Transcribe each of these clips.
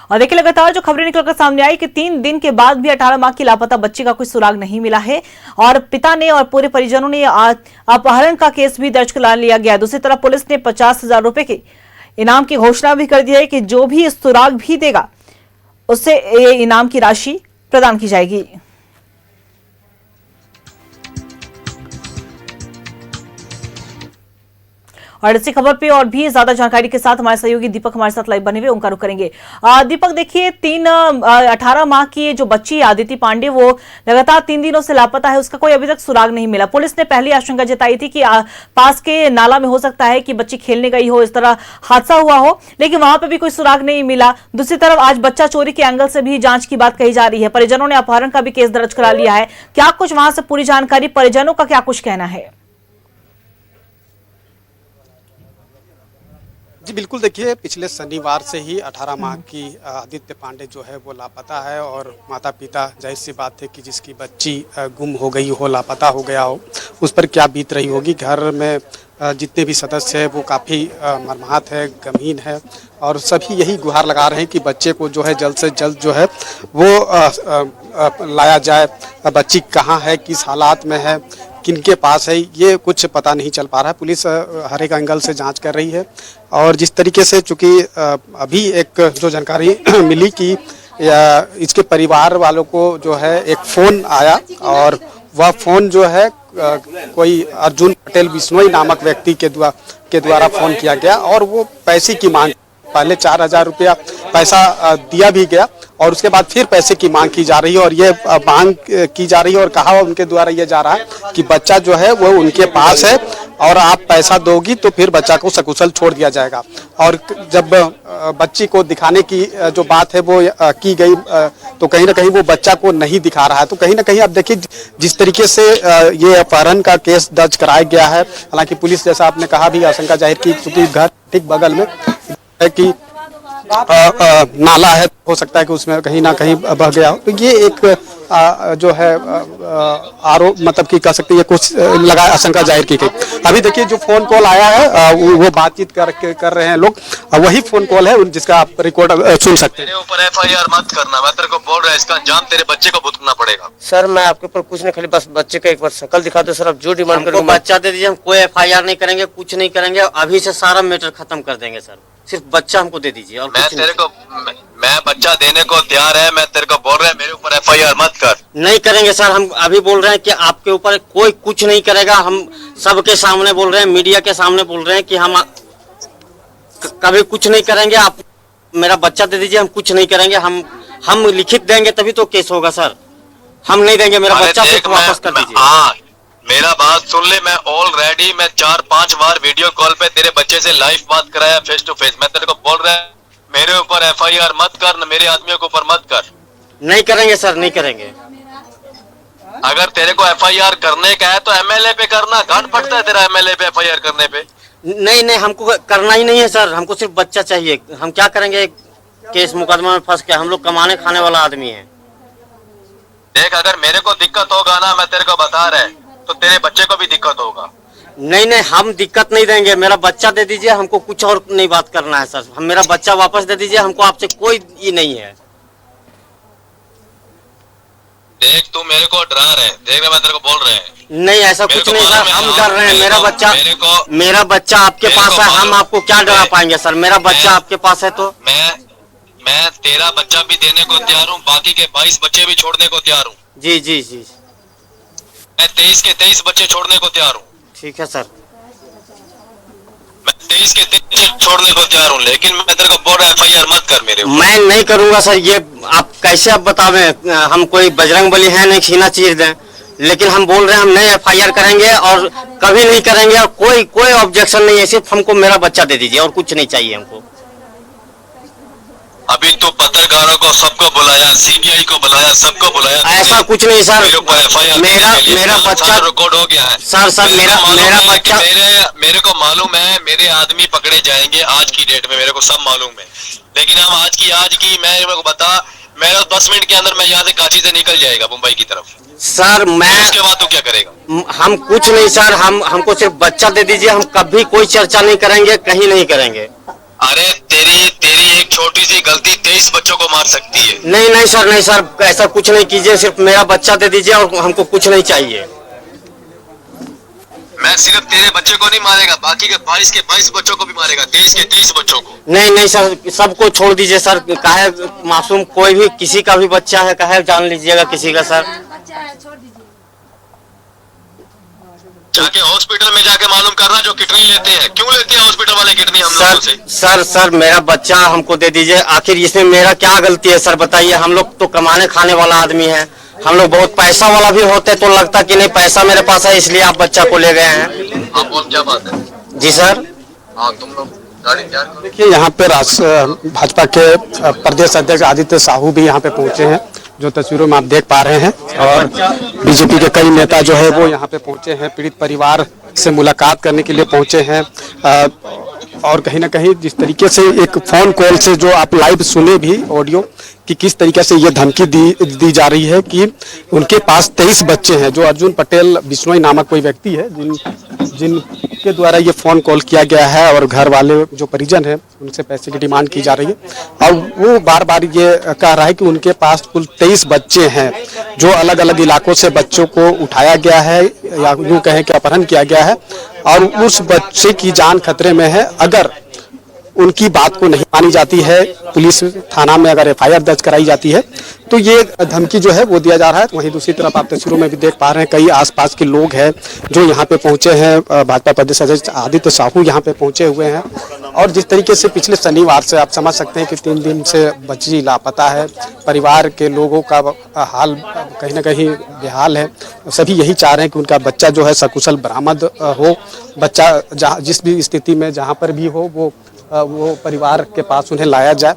और देखिए लगातार जो खबरें निकलकर सामने आई कि 3 दिन के बाद भी 18 माह की लापता बच्ची का कोई सुराग नहीं मिला है और पिता ने और पूरे परिजनों ने अपहरण का केस भी दर्ज करा लिया गया। दूसरी तरफ पुलिस ने 50,000 रुपए के इनाम की घोषणा भी कर दी है कि जो भी सुराग भी देगा उससे ये इनाम की राशि प्रदान की जाएगी। और इसी खबर पे और भी ज्यादा जानकारी के साथ हमारे सहयोगी दीपक हमारे साथ लाइव बने हुए, उनका रुख करेंगे। दीपक, देखिए 18 माह की जो बच्ची आदिति पांडे वो लगातार 3 दिनों से लापता है, उसका कोई अभी तक सुराग नहीं मिला। पुलिस ने पहली आशंका जताई थी कि पास के नाला में हो सकता है कि बच्ची खेलने गई हो, इस तरह हादसा हुआ हो, लेकिन वहां पर भी कोई सुराग नहीं मिला। दूसरी तरफ आज बच्चा चोरी के एंगल से भी जांच की बात कही जा रही है। परिजनों ने अपहरण का भी केस दर्ज करा लिया है। क्या कुछ वहां से पूरी जानकारी, परिजनों का क्या कुछ कहना है? जी बिल्कुल, देखिए पिछले शनिवार से ही 18 माह की आदित्य पांडे जो है वो लापता है और माता पिता जाहिर सी बात है कि जिसकी बच्ची गुम हो गई हो, लापता हो गया हो, उस पर क्या बीत रही होगी। घर में जितने भी सदस्य हैं वो काफ़ी मर्माहत है, गमगीन है और सभी यही गुहार लगा रहे हैं कि बच्चे को जो है जल्द से जल्द जो है वो लाया जाए। बच्ची कहाँ है, किस हालात में है, किनके पास है, ये कुछ पता नहीं चल पा रहा है। पुलिस हर एक एंगल से जांच कर रही है और जिस तरीके से चूँकि अभी एक जो जानकारी मिली कि इसके परिवार वालों को जो है एक फ़ोन आया और वह फ़ोन जो है कोई अर्जुन पटेल बिश्नोई नामक व्यक्ति के द्वारा फ़ोन किया गया और वो पैसे की मांग, पहले 4,000 रुपया पैसा दिया भी गया और उसके बाद फिर पैसे की मांग की जा रही है और ये मांग की जा रही है और कहा उनके द्वारा ये जा रहा है कि बच्चा जो है वो उनके पास है और आप पैसा दोगी तो फिर बच्चा को सकुशल छोड़ दिया जाएगा। और जब बच्ची को दिखाने की जो बात है वो की गई तो कहीं ना कहीं वो बच्चा को नहीं दिखा रहा है। तो कहीं ना कहीं आप देखिए जिस तरीके से ये अपहरण का केस दर्ज कराया गया है। हालांकि पुलिस, जैसा आपने कहा, भी आशंका जाहिर की क्योंकि घर ठीक बगल में है कि नाला है, हो सकता है कि उसमें कहीं ना कहीं बह गया हो। तो ये एक जो है आरोप, मतलब कि कह सकते हैं, कुछ लगा आशंका जाहिर की गई। अभी देखिए जो फोन कॉल आया है वो बातचीत कर रहे हैं लोग, वही फोन कॉल है जिसका आप रिकॉर्ड सुन सकते हैं। तेरे ऊपर FIR मत करना, मैं तेरे को बोल रहा है, इसका अंजाम तेरे बच्चे को भुगतना पड़ेगा। सर मैं आपके ऊपर कुछ नहीं, खाली बस बच्चे का एक बार शक्ल दिखा दो सर। आप जो डिमांड करेंगे बच्चा दे दीजिए, हम कोई FIR नहीं करेंगे, कुछ नहीं करेंगे, अभी से सारा मैटर खत्म कर देंगे सर। सिर्फ बच्चा हमको दे दीजिए और मैं बच्चा देने को तैयार है। मैं तेरे को बोल रहा है मेरे ऊपर FIR मत कर। नहीं करेंगे सर, हम अभी बोल रहे हैं कि आपके ऊपर कोई कुछ नहीं करेगा। हम सबके सामने बोल रहे हैं, मीडिया के सामने बोल रहे हैं कि हम कभी कुछ नहीं करेंगे। आप मेरा बच्चा दे दीजिए, हम कुछ नहीं करेंगे। हम लिखित देंगे तभी तो केस होगा सर। हम नहीं देंगे, मेरा बच्चा सिर्फ वापस कर दीजिए। हाँ, मेरा बात सुन ले। मैं ऑलरेडी 4-5 बार वीडियो कॉल पे तेरे बच्चे से लाइव बात कराया, फेस टू फेस। मैं तेरे को बोल रहा है मेरे ऊपर FIR मत कर, मेरे आदमियों के ऊपर मत कर। नहीं करेंगे सर, नहीं करेंगे। अगर तेरे को FIR करने का है तो MLA पे करना। घाट पड़ता है तेरा MLA पे FIR करने पे? नहीं, हमको करना ही नहीं है सर। हमको सिर्फ बच्चा चाहिए। हम क्या करेंगे केस मुकदमा में फंस के? हम लोग कमाने खाने वाला आदमी है। देख, अगर मेरे को दिक्कत होगा ना, मैं तेरे को बता रहा है, तो तेरे बच्चे को भी दिक्कत होगा। नहीं, हम दिक्कत नहीं देंगे। मेरा बच्चा दे दीजिए, हमको कुछ और नहीं बात करना है सर। हम मेरा बच्चा वापस दे दीजिए, हमको आपसे कोई ये नहीं है। देख, तू मेरे को डरा रहे, देख मैं तेरे को बोल रहे हैं। नहीं, ऐसा कुछ नहीं सर, हम डर रहे हैं। मेरा बच्चा आपके पास है, हम आपको क्या डरा पाएंगे सर? मेरा बच्चा आपके पास है तो मैं तेरा बच्चा भी देने को तैयार हूँ, बाकी के 22 बच्चे भी छोड़ने को तैयार हूँ। जी, मैं 23 के 23 बच्चे छोड़ने को तैयार हूँ। ठीक है सर, मैं 23 के 23 छोड़ने को तैयार हूँ, लेकिन मैं तेरे को बोल रहा FIR मत कर मेरे ऊपर। मैं नहीं करूंगा सर। ये आप कैसे आप बतावे? हम कोई बजरंगबली है नहीं छीना चीर दें, लेकिन हम बोल रहे हैं हम नहीं FIR करेंगे और कभी नहीं करेंगे और कोई ऑब्जेक्शन नहीं है। सिर्फ हमको मेरा बच्चा दे दीजिए और कुछ नहीं चाहिए हमको। अभी तो पत्रकारों को सबको बुलाया, CBI को बुलाया, सबको बुलाया। ऐसा कुछ नहीं सर, मेरा बच्चा रिकॉर्ड हो गया है सर। मेरा बच्चा, मेरे को मालूम है मेरे आदमी पकड़े जाएंगे आज की डेट में, मेरे को सब मालूम है। लेकिन हम आज की मेरे को बता, मेरा 10 मिनट के अंदर मैं यहाँ से काशी से निकल जाएगा मुंबई की तरफ सर। उसके बाद तू क्या करेगा? हम कुछ नहीं सर, हमको सिर्फ बच्चा दे दीजिए। हम कभी कोई चर्चा नहीं करेंगे, कहीं नहीं करेंगे। अरे तेरी तेरी एक छोटी सी गलती 23 बच्चों को मार सकती है। नहीं नहीं सर, नहीं सर, ऐसा कुछ नहीं कीजिए, सिर्फ मेरा बच्चा दे दीजिए और हमको कुछ नहीं चाहिए। मैं सिर्फ तेरे बच्चे को नहीं मारेगा, बाकी के 22 बच्चों को भी मारेगा, 23 बच्चों को। नहीं नहीं सर, सबको छोड़ दीजिए सर, काहे मासूम कोई भी किसी का भी बच्चा है, काहे जान लीजिएगा किसी का सर। जाके हॉस्पिटल में जाके मालूम करना जो किडनी लेते हैं, क्यों लेते हैं हॉस्पिटल वाले किडनी हम लोगों से। सर मेरा बच्चा हमको दे दीजिए, आखिर इसमें मेरा क्या गलती है सर बताइए। हम लोग तो कमाने खाने वाला आदमी है, हम लोग बहुत पैसा वाला भी होते तो लगता कि नहीं पैसा मेरे पास है इसलिए आप बच्चा को ले गए हैं। हाँ बोल, क्या बात है। जी सर। हाँ तुम लोग गाड़ी तैयार करो। देखिए यहाँ पे भाजपा के प्रदेश अध्यक्ष आदित्य साहू भी यहाँ पे पहुंचे हैं, जो तस्वीरों में आप देख पा रहे हैं, और बीजेपी के कई नेता जो है वो यहाँ पे पहुंचे हैं, पीड़ित परिवार से मुलाकात करने के लिए पहुंचे हैं। और कहीं ना कहीं जिस तरीके से एक फोन कॉल से जो आप लाइव सुने भी ऑडियो कि किस तरीके से ये धमकी दी जा रही है कि उनके पास 23 बच्चे हैं, जो अर्जुन पटेल बिश्नोई नामक कोई व्यक्ति है जिनके द्वारा ये फोन कॉल किया गया है, और घर वाले जो परिजन हैं उनसे पैसे की डिमांड की जा रही है। और वो बार बार ये कह रहा है कि उनके पास कुल 23 बच्चे हैं, जो अलग अलग इलाकों से बच्चों को उठाया गया है, या यूँ कहें कि अपहरण किया गया है, और उस बच्चे की जान खतरे में है। अगर उनकी बात को नहीं मानी जाती है, पुलिस थाना में अगर एफआईआर दर्ज कराई जाती है, तो ये धमकी जो है वो दिया जा रहा है। वहीं दूसरी तरफ आप तस्वीरों में भी देख पा रहे हैं, कई आसपास के लोग हैं जो यहाँ पे पहुंचे हैं। भाजपा प्रदेश अध्यक्ष आदित्य साहू यहाँ पे पहुंचे हुए हैं, और जिस तरीके से पिछले शनिवार से आप समझ सकते हैं कि 3 दिन से बच्ची लापता है, परिवार के लोगों का हाल कहीं ना कहीं बेहाल है। सभी यही चाह रहे हैं कि उनका बच्चा जो है सकुशल बरामद हो, बच्चा जहाँ जिस भी स्थिति में जहाँ पर भी हो वो परिवार के पास उन्हें लाया जाए।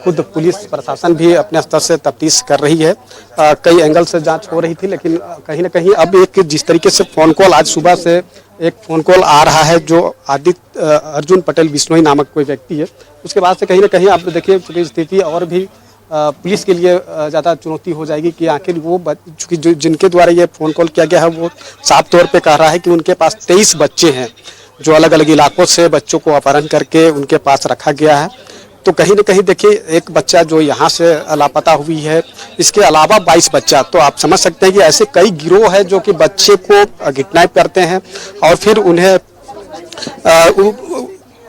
खुद पुलिस प्रशासन भी अपने स्तर से तफ्तीश कर रही है, कई एंगल से जांच हो रही थी, लेकिन कहीं ना कहीं अब एक जिस तरीके से फोन कॉल आज सुबह से एक फोन कॉल आ रहा है, जो अर्जुन पटेल बिश्नोई नामक कोई व्यक्ति है, उसके बाद से कहीं ना कहीं आप देखिए चूँकि स्थिति और भी पुलिस के लिए ज़्यादा चुनौती हो जाएगी कि आखिर वो चूँकि जिनके द्वारा ये फ़ोन कॉल किया गया है वो साफ तौर पे कह रहा है कि उनके पास 23 बच्चे हैं, जो अलग अलग इलाकों से बच्चों को अपहरण करके उनके पास रखा गया है। तो कहीं ना कहीं देखिए एक बच्चा जो यहाँ से लापता हुई है, इसके अलावा 22 बच्चा, तो आप समझ सकते हैं कि ऐसे कई गिरोह है जो कि बच्चे को किडनैप करते हैं और फिर उन्हें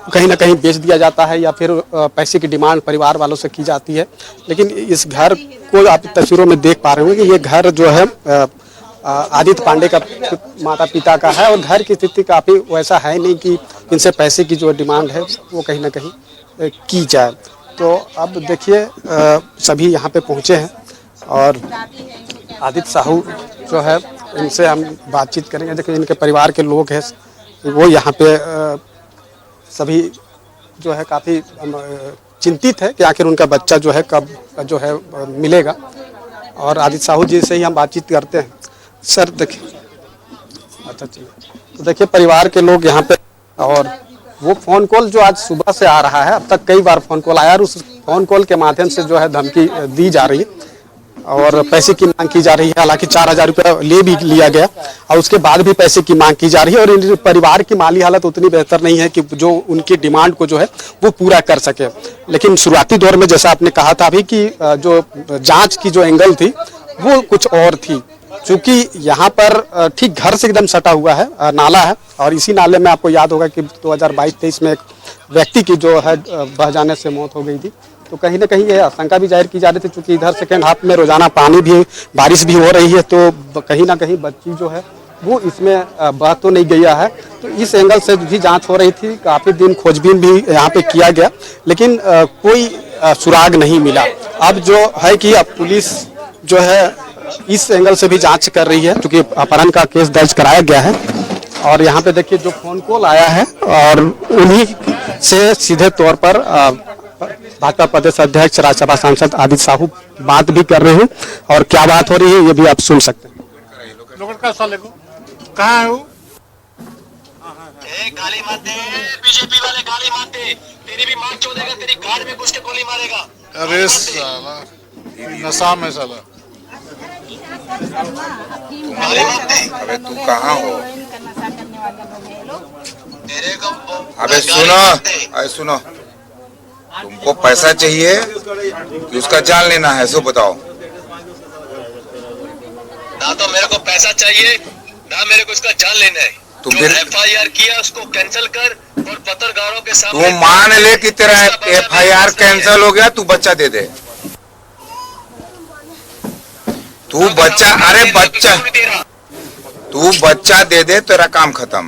कहीं ना कहीं बेच दिया जाता है, या फिर पैसे की डिमांड परिवार वालों से की जाती है। लेकिन इस घर को आप तस्वीरों में देख पा रहे होंगे कि ये घर जो है आदित्य पांडे का माता पिता का है, और घर की स्थिति काफ़ी वैसा है नहीं कि इनसे पैसे की जो डिमांड है वो कहीं ना कहीं की जाए। तो अब देखिए सभी यहाँ पे पहुँचे हैं, और आदित्य साहू जो है इनसे हम बातचीत करेंगे। देखिए इनके परिवार के लोग हैं, वो यहाँ पे सभी जो है काफ़ी चिंतित है कि आखिर उनका बच्चा जो है कब जो है मिलेगा। और आदित्य साहू जी से ही हम बातचीत करते हैं। सर देखिए, अच्छा चलिए, तो देखिए परिवार के लोग यहाँ पे, और वो फ़ोन कॉल जो आज सुबह से आ रहा है, अब तक कई बार फ़ोन कॉल आया, और उस फ़ोन कॉल के माध्यम से जो है धमकी दी जा रही है और पैसे की मांग की जा रही है। हालांकि 4000 रुपया ले भी लिया गया, और उसके बाद भी पैसे की मांग की जा रही है, और इन परिवार की माली हालत उतनी बेहतर नहीं है कि जो उनकी डिमांड को जो है वो पूरा कर सके। लेकिन शुरुआती दौर में जैसा आपने कहा था अभी कि जो जाँच की जो एंगल थी वो कुछ और थी, चूँकि यहाँ पर ठीक घर से एकदम सटा हुआ है नाला है, और इसी नाले में आपको याद होगा कि 2022-23 में एक व्यक्ति की जो है बह जाने से मौत हो गई थी। तो कहीं ना कहीं ये आशंका भी जाहिर की जा रही थी, चूँकि इधर सेकेंड हाफ में रोजाना पानी भी, बारिश भी हो रही है, तो कहीं ना कहीं बच्ची जो है वो इसमें बह तो नहीं गया है। तो इस एंगल से भी जांच हो रही थी, काफ़ी दिन खोजबीन भी यहाँ पे किया गया, लेकिन कोई सुराग नहीं मिला। अब जो है कि अब पुलिस जो है इस एंगल से भी जांच कर रही है, क्योंकि अपहरण का केस दर्ज कराया गया है। और यहाँ पे देखिए जो फोन कॉल आया है, और उन्हीं से सीधे तौर पर भाजपा प्रदेश अध्यक्ष राज्यसभा सांसद आदित्य साहू बात भी कर रहे हैं, और क्या बात हो रही है ये भी आप सुन सकते हैं। कहाँ है वो? गाली मारते हैं बीजेपी वाले, गाली मारते, तेरी भी मार चोदेगा, तेरी गाड़ में घुस के गोली मारेगा। अरे साला नशा में साला। गाली मारते। अबे तू कहाँ हो? मेरे को अबे सुनो, अरे सुनो, तुमको पैसा चाहिए कि उसका जान लेना है, सो बताओ। ना तो मेरे को पैसा चाहिए, ना मेरे को उसका जान लेना है। तुम जो फिर FIR किया उसको कैंसिल कर और पत्रकारों के सामने। तू मान ले कि तेरा FIR कैंसिल हो गया, तू बच्चा दे दे। तू बच्चा, अरे बच्चा, तू बच्चा दे दे, तेरा काम खत्म।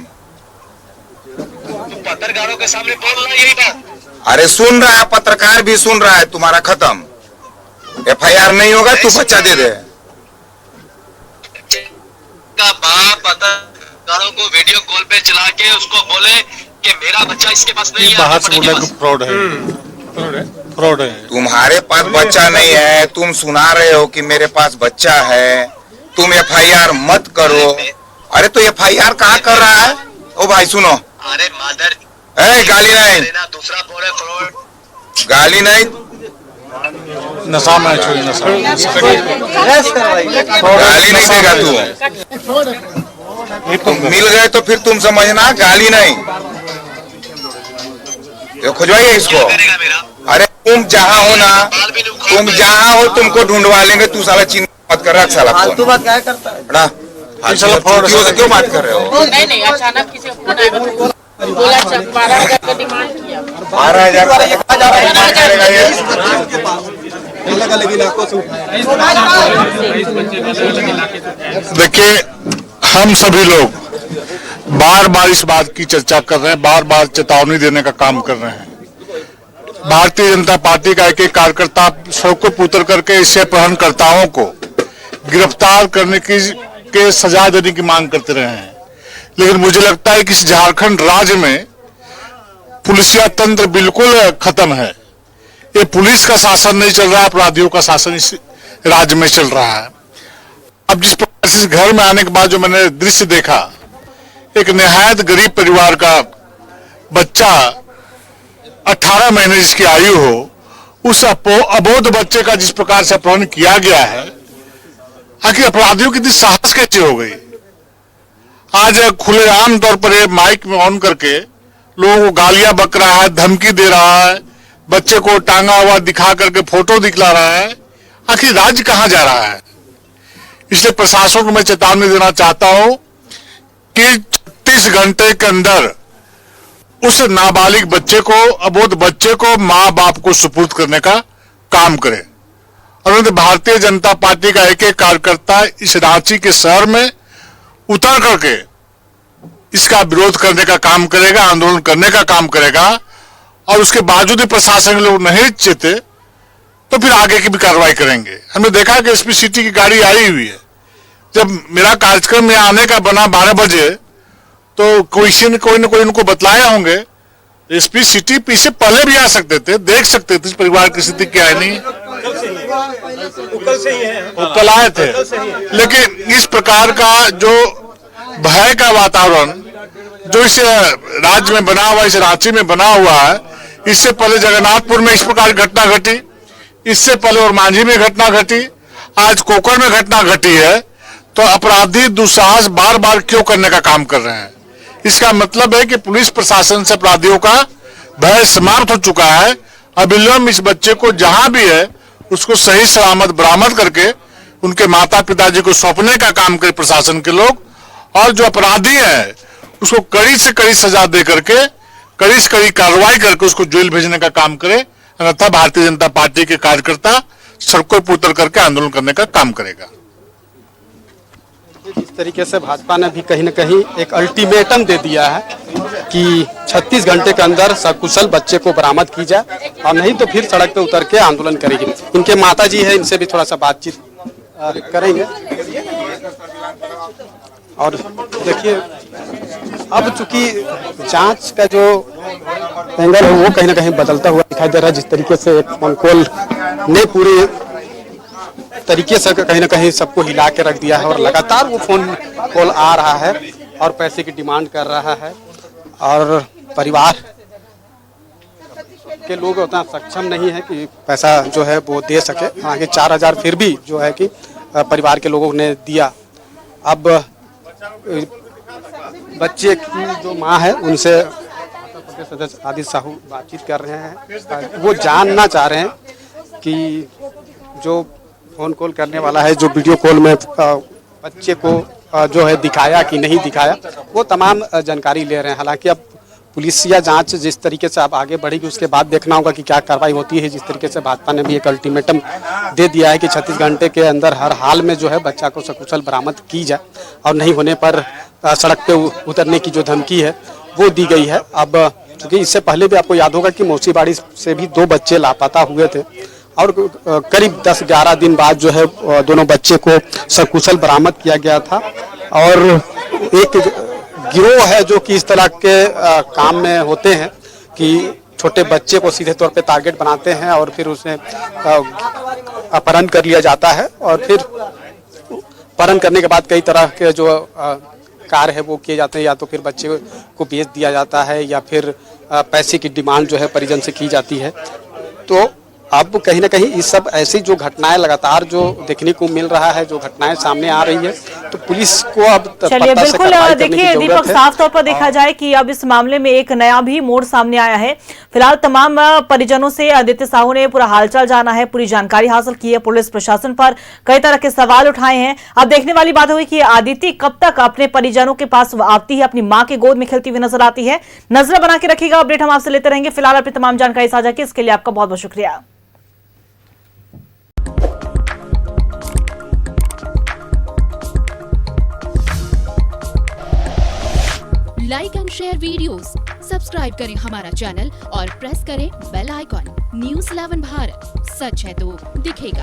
पत्रकारों के सामने बोल रहा है यही बात। अरे सुन रहा है, पत्रकार भी सुन रहा है, तुम्हारा खत्म। FIR नहीं होगा, तू बच्चा दे दे। का बाप पत्रकारों को वीडियो कॉल पे चला के उसको बोले कि मेरा बच्चा इसके पास नहीं है। बाहर से बोला कि फ्रॉड है, फ्रॉड है। तुम्हारे पास बच्चा नहीं है, तुम सुना रहे हो कि मेरे पास बच्चा है, तुम FIR मत करो। अरे तो FIR कहाँ कर रहा है? ओ भाई सुनो, अरे मदर, गाली नहीं, दूसरा बोले फ्रॉड। गाली नहीं, नशा में छोड़ी, नशा गाली नहीं देगा तू। मिल गए तो फिर तुम समझना, गाली नहीं। ये खुजवाइए इसको। करेगा मेरा अरे तुम जहाँ हो ना, तुम जहाँ हो तुमको ढूंढवा लेंगे। तू साला चिंता मत कर रहा, साला फालतू बात क्या करता है? बड़ा फालतू से क्यों बात कर रहे हो? नहीं अचानक किसी को फोन आया तो बोला 12,000 का डिमांड किया। 12,000 देखिए, हम सभी लोग बार बार इस बात की चर्चा कर रहे हैं, बार बार चेतावनी देने का काम कर रहे हैं। भारतीय जनता पार्टी का एक एक कार्यकर्ता सड़कों पर उतर करके इससे अपहरणकर्ताओं को गिरफ्तार करने के सजा देने की मांग करते रहे हैं। लेकिन मुझे लगता है कि इस झारखंड राज्य में पुलिसिया तंत्र बिल्कुल खत्म है। ये पुलिस का शासन नहीं चल रहा है, अपराधियों का शासन इस राज्य में चल रहा है। अब जिस प्रकार से इस घर में आने के बाद जो मैंने दृश्य देखा, एक निहायत गरीब परिवार का बच्चा 18 महीने जिसकी आयु हो, उस अबोध बच्चे का जिस प्रकार से अपहरण किया गया है, आखिर अपराधियों की इतनी साहस कैसे हो गई? आज खुलेआम तौर पर ये माइक में ऑन करके लोगों को गालियां बक रहा है, धमकी दे रहा है, बच्चे को टांगा हुआ दिखा करके फोटो दिखला रहा है। आखिर राज्य कहां जा रहा है? इसलिए प्रशासन को मैं चेतावनी देना चाहता हूं कि 36 घंटे के अंदर उस नाबालिग बच्चे को, अबोध बच्चे को मां बाप को सुपुर्द करने का काम करे। और भारतीय जनता पार्टी का एक एक कार्यकर्ता इस रांची के शहर में उतर करके इसका विरोध करने का काम करेगा, आंदोलन करने का काम करेगा। और उसके बावजूद भी प्रशासन के लोग नहीं चेते तो फिर आगे की भी कार्रवाई करेंगे। हमने देखा कि एसपी सिटी की गाड़ी आई हुई है। जब मेरा कार्यक्रम यहाँ आने का बना 12 बजे, तो कोई न कोई उनको बतलाए होंगे। एसपी सिटी पीछे पहले भी आ सकते थे, देख सकते थे इस परिवार की स्थिति क्या है। नहीं, वो कल आए थे। लेकिन इस प्रकार का जो भय का वातावरण जो इस राज्य में बना हुआ, इस रांची में बना हुआ है, इससे पहले जगन्नाथपुर में इस प्रकार की घटना घटी, इससे पहले और मांझी में घटना घटी, आज कोकर में घटना घटी है। तो अपराधी दुस्साहस बार बार क्यों करने का काम कर रहे हैं? इसका मतलब है कि पुलिस प्रशासन से अपराधियों का भय समाप्त हो चुका है। अविलंब इस बच्चे को जहां भी है उसको सही सलामत बरामद करके उनके माता पिताजी को सौंपने का काम करे प्रशासन के लोग। और जो अपराधी है उसको कड़ी से कड़ी सजा दे करके, कड़ी से कड़ी कार्रवाई करके उसको जेल भेजने का काम करे। अन्यथा भारतीय जनता पार्टी के कार्यकर्ता सड़कों पर उतर करके आंदोलन करने का काम करेगा। जिस तरीके से भाजपा ने भी कहीं न कहीं एक अल्टीमेटम दे दिया है कि 36 घंटे के अंदर सकुशल बच्चे को बरामद की जाए, और नहीं तो फिर सड़क पे उतर के आंदोलन करेगी। इनके माताजी है, इनसे भी थोड़ा सा बातचीत करेंगे। और देखिए, अब चूंकि जांच का जो एंगल है वो कहीं ना कहीं बदलता हुआ दिखाई दे रहा है। जिस तरीके से एक फोन कॉल ने पूरी तरीके से कहीं ना कहीं सबको हिला के रख दिया है, और लगातार वो फोन कॉल आ रहा है और पैसे की डिमांड कर रहा है, और परिवार के लोग उतना सक्षम नहीं है कि पैसा जो है वो दे सके। आगे 4,000 फिर भी जो है कि परिवार के लोगों ने दिया। अब बच्चे की जो माँ है उनसे सदस्य आदित्य साहू बातचीत कर रहे हैं। वो जानना चाह रहे हैं कि जो फोन कॉल करने वाला है, जो वीडियो कॉल में बच्चे को जो है दिखाया कि नहीं दिखाया, वो तमाम जानकारी ले रहे हैं। हालांकि अब पुलिसिया जांच जिस तरीके से अब आगे बढ़ेगी उसके बाद देखना होगा कि क्या कार्रवाई होती है। जिस तरीके से भाजपा ने भी एक अल्टीमेटम दे दिया है कि 36 घंटे के अंदर हर हाल में जो है बच्चा को सकुशल बरामद की जाए और नहीं होने पर सड़क पे उतरने की जो धमकी है वो दी गई है। अब चूँकि इससे पहले भी आपको याद होगा कि मौसीबाड़ी से भी 2 बच्चे लापता हुए थे और करीब 10-11 दिन बाद जो है दोनों बच्चे को सकुशल बरामद किया गया था। और एक गिरोह है जो कि इस तरह के काम में होते हैं कि छोटे बच्चे को सीधे तौर पे टारगेट बनाते हैं और फिर उसे अपहरण कर लिया जाता है और फिर अपहरण करने के बाद कई तरह के जो कार्य है वो किए जाते हैं। या तो फिर बच्चे को बेच दिया जाता है या फिर पैसे की डिमांड जो है परिजन से की जाती है। तो अब कहीं ना कहीं इस सब ऐसी जो घटनाएं लगातार जो देखने को मिल रहा है, जो घटनाएं सामने आ रही है, तो पुलिस को अब चलिए बिल्कुल देखिए दीपक, साफ तौर पर देखा जाए कि अब इस मामले में एक नया भी मोड़ सामने आया है। फिलहाल तमाम परिजनों से आदित्य साहू ने पूरा हालचाल जाना है, पूरी जानकारी हासिल की है। पुलिस प्रशासन पर कई तरह के सवाल उठाए हैं। अब देखने वाली बात होगी कि आदित्य कब तक अपने परिजनों के पास आती है, अपनी मां के गोद में खेलती हुई नजर आती है। नजर बना के रखिएगा, अपडेट हम आपसे लेते रहेंगे। फिलहाल अपनी तमाम जानकारी साझा की, इसके लिए आपका बहुत बहुत शुक्रिया। Like and share videos, subscribe करें हमारा चैनल और प्रेस करें बेल आइकॉन। न्यूज़ 11 भारत, सच है तो दिखेगा।